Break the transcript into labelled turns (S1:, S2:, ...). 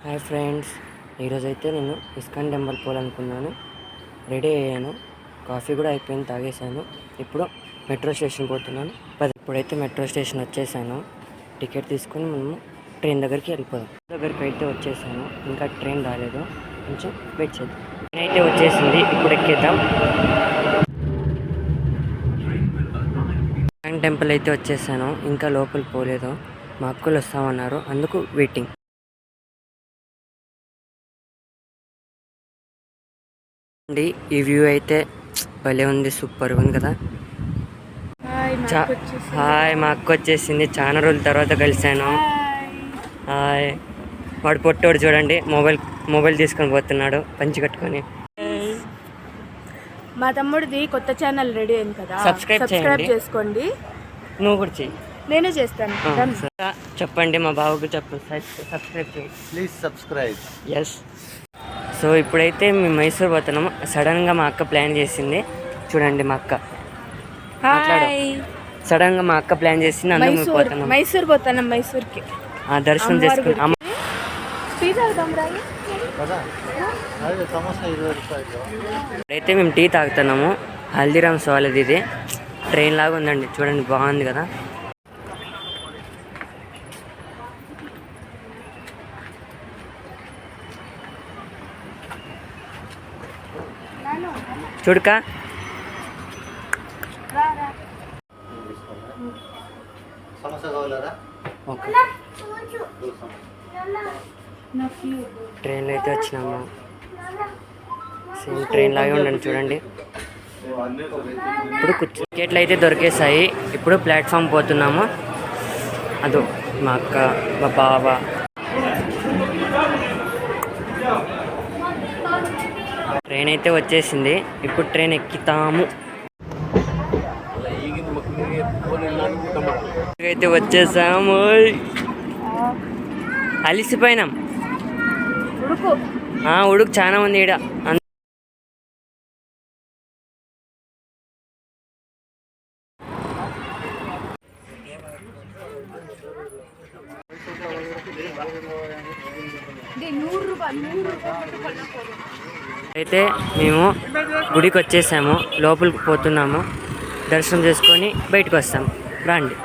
S1: Hi friends, ఈరోజైతే నేను ISKCON temple పోవాలనుకున్నాను. Ready అయ్యాను, కాఫీ కూడా అయిపోయింది, తాగేశాను. ఇప్పుడు మెట్రో స్టేషన్ పోతున్నాను. ఇప్పుడైతే మెట్రో స్టేషన్ వచ్చేసాను. టికెట్ తీసుకొని మనము ట్రైన్ దగ్గరికి వెళ్ళిపోదాం. దగ్గరికి అయితే వచ్చేసాను, ఇంకా ట్రైన్ రాలేదు, కొంచెం వెయిట్ చేద్దాం. ట్రైన్ అయితే వచ్చేసింది, ఇప్పుడు ఎక్కేద్దాం. ఇస్కాన్ టెంపుల్ అయితే వచ్చేసాను, ఇంకా లోపల పోలేదు. మా అక్కలు వస్తామన్నారు, అందుకు వెయిటింగ్. ఈ వ్యూ అయితే భలే ఉంది, సూపర్ ఉంది కదా. హాయ్, మా అక్క వచ్చేసింది, చాలా రోజుల తర్వాత కలిశాను. హాయ్. వాడు పొట్టోడు చూడండి, మొబైల్ తీసుకొని పోతున్నాడు పంచి కట్టుకొని.
S2: మా తమ్ముడిది కొత్త ఛానల్ రెడీ అయింది కదా,
S1: సబ్స్క్రైబ్
S2: చేసుకోండి.
S1: నువ్వు కూడా చెయ్యి.
S2: నేను చేస్తాను.
S1: చెప్పండి మా బాబుకి సబ్స్క్రైబ్ చేయి,
S3: ప్లీజ్ సబ్స్క్రైబ్.
S1: ఎస్. సో ఇప్పుడైతే మేము మైసూర్ పోతున్నాము. సడన్గా మా అక్క ప్లాన్ చేసింది, చూడండి మా అక్క సడన్గా మా అక్క ప్లాన్ చేసింది, అందుకు పోతున్నాం.
S2: మైసూర్ పోతున్నాం, మైసూర్కి
S1: దర్శనం చేసుకుని. ఇప్పుడైతే మేము టీ తాగుతున్నాము, హల్దీరామ్స్ వాళ్ళది. ఇది ట్రైన్ లాగా ఉందండి, చూడండి బాగుంది కదా. చూడకా ట్రైన్లో అయితే వచ్చినాము. సేమ్ ట్రైన్ లాగే ఉండండి, చూడండి. ఇప్పుడు టికెట్లు అయితే దొరికేసాయి. ఇప్పుడు ప్లాట్ఫామ్ పోతున్నాము. అదో మా అక్క, మా బావ. ట్రైన్ అయితే వచ్చేసింది, ఇప్పుడు ట్రైన్ ఎక్కుతాము. అయితే వచ్చేసాము, అలిసిపోయినాం. ఉడుకు చాలా ఉంది ఈడ. అయితే మేము గుడికి వచ్చేసాము, లోపలికి పోతున్నాము. దర్శనం చేసుకొని బయటకు వస్తాం, రండి.